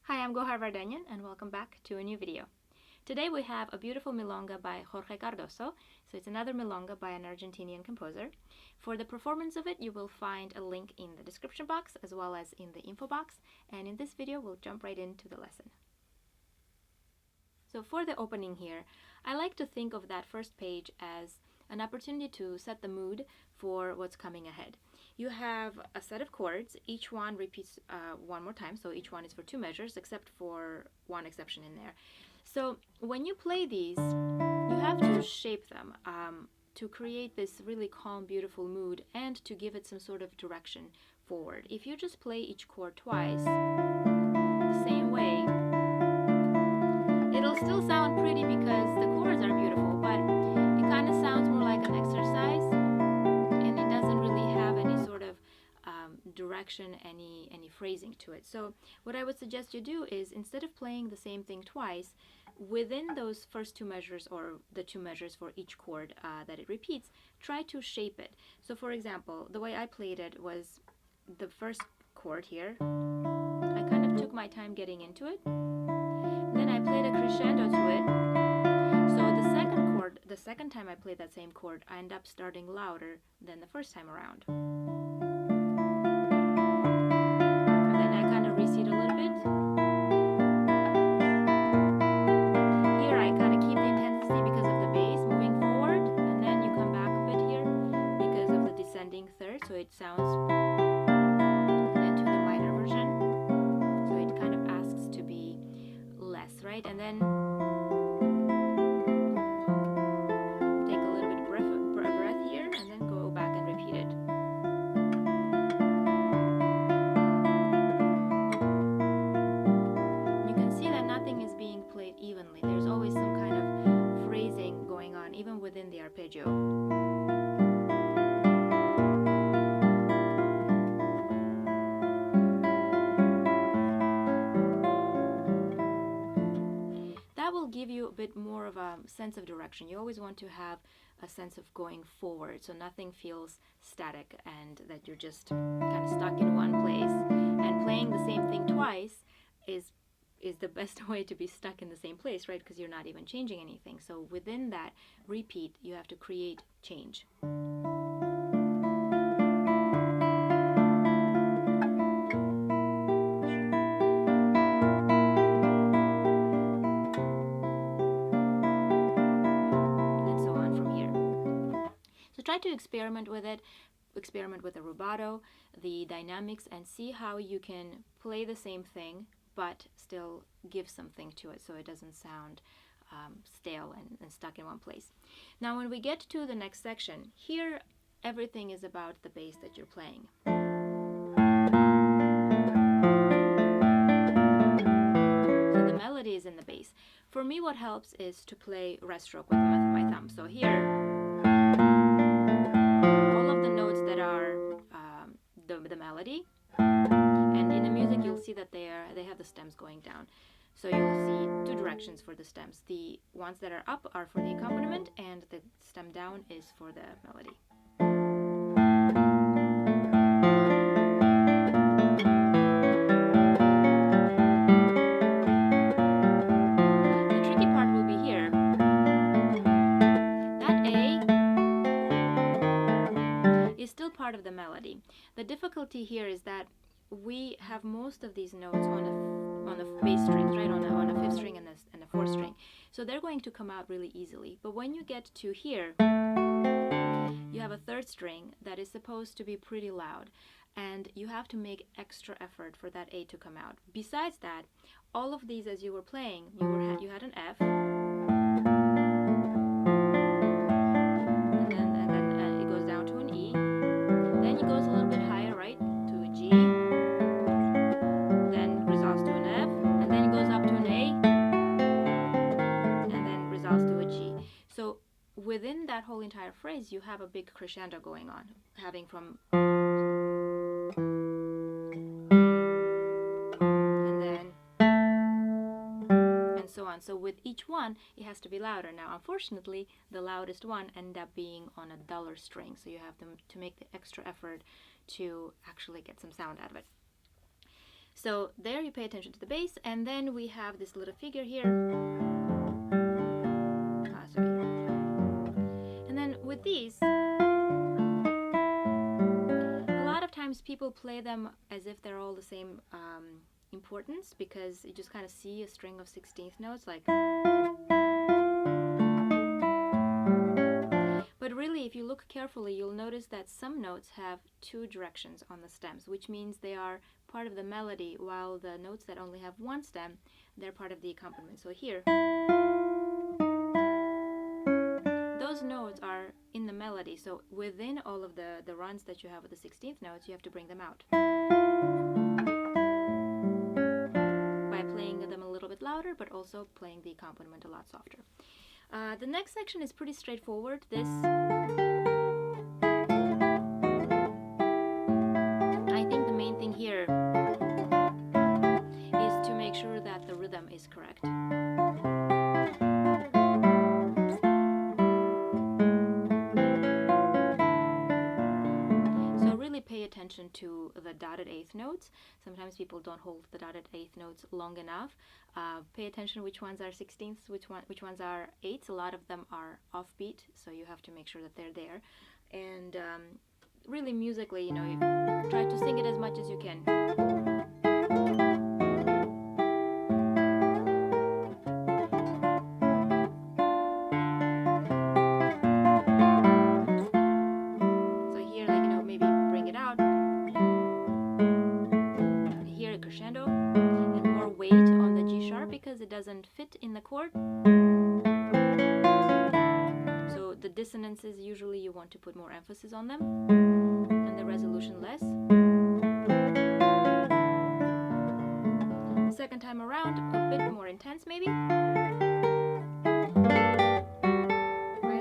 Hi, I'm Gohar Vardanyan and welcome back to a new video. Today we have a beautiful Milonga by Jorge Cardoso. So it's another Milonga by an Argentinian composer. For the performance of it, you will find a link in the description box as well as in the info box. And in this video, we'll jump right into the lesson. So for the opening here, I like to think of that first page as an opportunity to set the mood for what's coming ahead. You have a set of chords. Each one repeats one more time, so each one is for two measures, except for one exception in there. So when you play these, you have to shape them to create this really calm, beautiful mood and to give it some sort of direction forward. If you just play each chord twice, the same way, it'll still sound pretty because the chords are beautiful, but it kind of sounds more like an exercise and it doesn't really have any sort of direction, any phrasing to it. So what I would suggest you do is, instead of playing the same thing twice, within those first two measures, or the two measures for each chord that it repeats, try to shape it. So for example, the way I played it was the first chord here, I kind of took my time getting into it, then I played a crescendo to it. So the second chord, the second time I played that same chord, I end up starting louder than the first time around. And then I kind of reseat a little bit. Here I kind of keep the intensity because of the bass moving forward, and then you come back a bit here because of the descending third, so it sounds, and then to the minor version, so it kind of asks to be less, right? And then take a little bit of breath here, and then go back and repeat it. You can see that nothing is being played evenly. There's always some kind of phrasing going on, even within the arpeggio. That will give you a bit more of a sense of direction. You always want to have a sense of going forward, so nothing feels static and that you're just kind of stuck in one place. And playing the same thing twice is the best way to be stuck in the same place, right? Because you're not even changing anything. So within that repeat, you have to create change. Try to experiment with it, experiment with the rubato, the dynamics, and see how you can play the same thing but still give something to it so it doesn't sound stale and stuck in one place. Now when we get to the next section, here everything is about the bass that you're playing. So the melody is in the bass. For me, what helps is to play rest stroke with my thumb. So here, the melody, and in the music you'll see that they have the stems going down. So you'll see two directions for the stems. The ones that are up are for the accompaniment, and the stem down is for the melody. The tricky part will be here. That A is still part of the melody. The difficulty here is that we have most of these notes on the bass strings, right? On a fifth string and a fourth string. So they're going to come out really easily. But when you get to here, you have a third string that is supposed to be pretty loud, and you have to make extra effort for that A to come out. Besides that, all of these, as you were playing, you had an F, and then it goes down to an E. Then it goes a little bit higher, right, to a G, then resolves to an F, and then it goes up to an A, and then resolves to a G. So within that whole entire phrase, you have a big crescendo going on, having from and then and so on. So with each one, it has to be louder. Now, unfortunately, the loudest one ended up being on a duller string, so you have to make the extra effort to actually get some sound out of it. So there you pay attention to the bass, and then we have this little figure here. Sorry. And then with these, a lot of times people play them as if they're all the same importance, because you just kind of see a string of 16th notes like. But really, if you look carefully, you'll notice that some notes have two directions on the stems, which means they are part of the melody, while the notes that only have one stem, they're part of the accompaniment. So here, those notes are in the melody, so within all of the runs that you have with the 16th notes, you have to bring them out by playing them a little bit louder, but also playing the accompaniment a lot softer. The next section is pretty straightforward. This, I think the main thing here is to make sure that the rhythm is correct. So really pay attention to the dotted eighth notes. Sometimes people don't hold the dotted eighth notes long enough. Pay attention which ones are 16ths, which ones are 8ths. A lot of them are offbeat, so you have to make sure that they're there. And really musically, you try to sing it as much as you can. So here, maybe bring it out. Here a crescendo and more weight on the G sharp because it doesn't fit in the chord. So the dissonances, usually you want to put more emphasis on them, and the resolution less. The second time around, a bit more intense maybe. Right,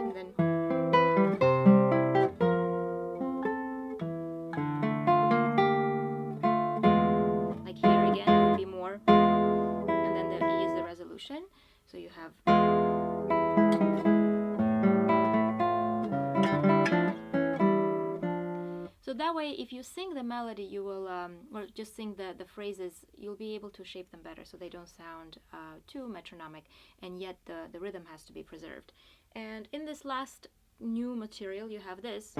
and then like here again, it would be more, and then the E is the resolution. So you have. So that way, if you sing the melody, you will, or just sing the phrases, you'll be able to shape them better so they don't sound too metronomic, and yet the rhythm has to be preserved. And in this last new material, you have this.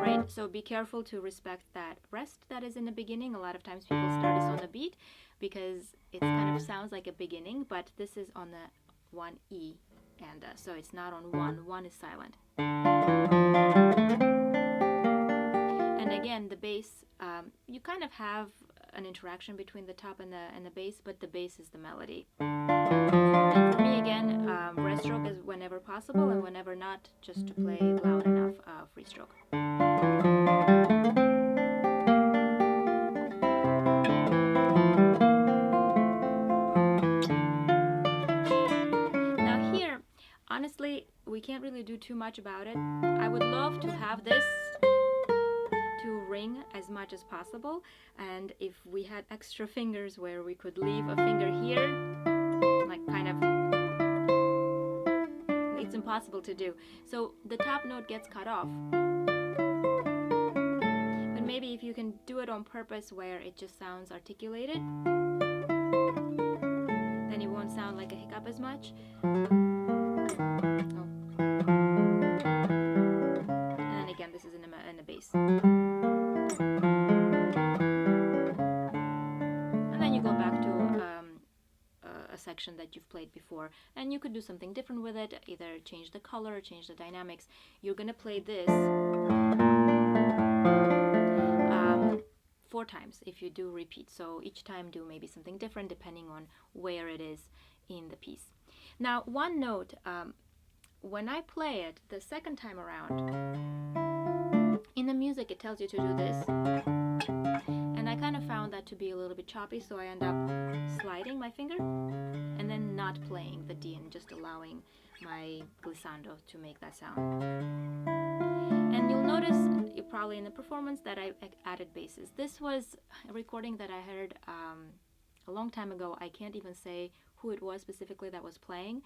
Right, so be careful to respect that rest that is in the beginning. A lot of times people start this on the beat because it kind of sounds like a beginning, but this is on the 1E. And so it's not on 1. 1 is silent. And again, the bass, you kind of have an interaction between the top and the bass, but the bass is the melody. And for me, again, rest stroke is whenever possible, and whenever not, just to play loud enough free stroke. Honestly, we can't really do too much about it. I would love to have this to ring as much as possible, and if we had extra fingers where we could leave a finger here, like kind of, it's impossible to do. So the top note gets cut off. But maybe if you can do it on purpose where it just sounds articulated, then it won't sound like a hiccup as much. And then again, this is in the bass. And then you go back to a section that you've played before, and you could do something different with it, either change the color, change the dynamics. You're gonna play this 4 times if you do repeat. So each time do maybe something different depending on where it is in the piece. Now, one note, when I play it the second time around, in the music it tells you to do this, and I kind of found that to be a little bit choppy, so I end up sliding my finger and then not playing the D and just allowing my glissando to make that sound. And you'll notice, probably in the performance, that I added basses. This was a recording that I heard a long time ago. I can't even say who it was specifically that was playing,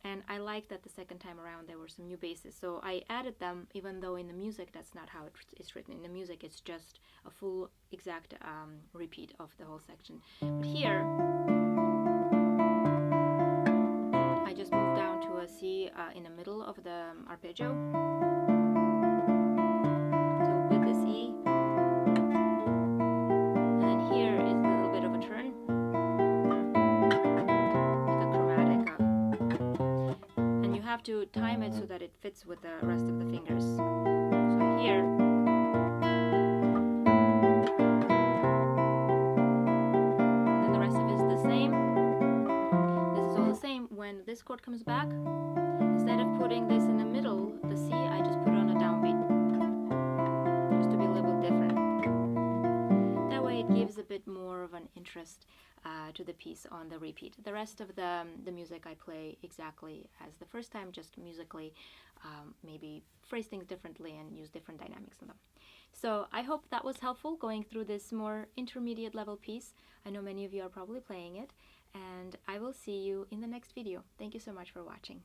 And I like that the second time around there were some new basses. So I added them, even though in the music that's not how it's written. In the music it's just a full exact repeat of the whole section. But here I just moved down to a C in the middle of the arpeggio. So with this E. And then here is a little bit of a turn. Have to time it so that it fits with the rest of the fingers. So here, and then the rest of it is the same. This is all the same. When this chord comes back, instead of putting this in the middle, the C, I just put it on a downbeat, just to be a little bit different. That way it gives a bit more of an interest to the piece on the repeat. The rest of the music I play exactly as the first time, just musically, maybe phrase things differently and use different dynamics in them. So I hope that was helpful going through this more intermediate level piece. I know many of you are probably playing it, and I will see you in the next video. Thank you so much for watching.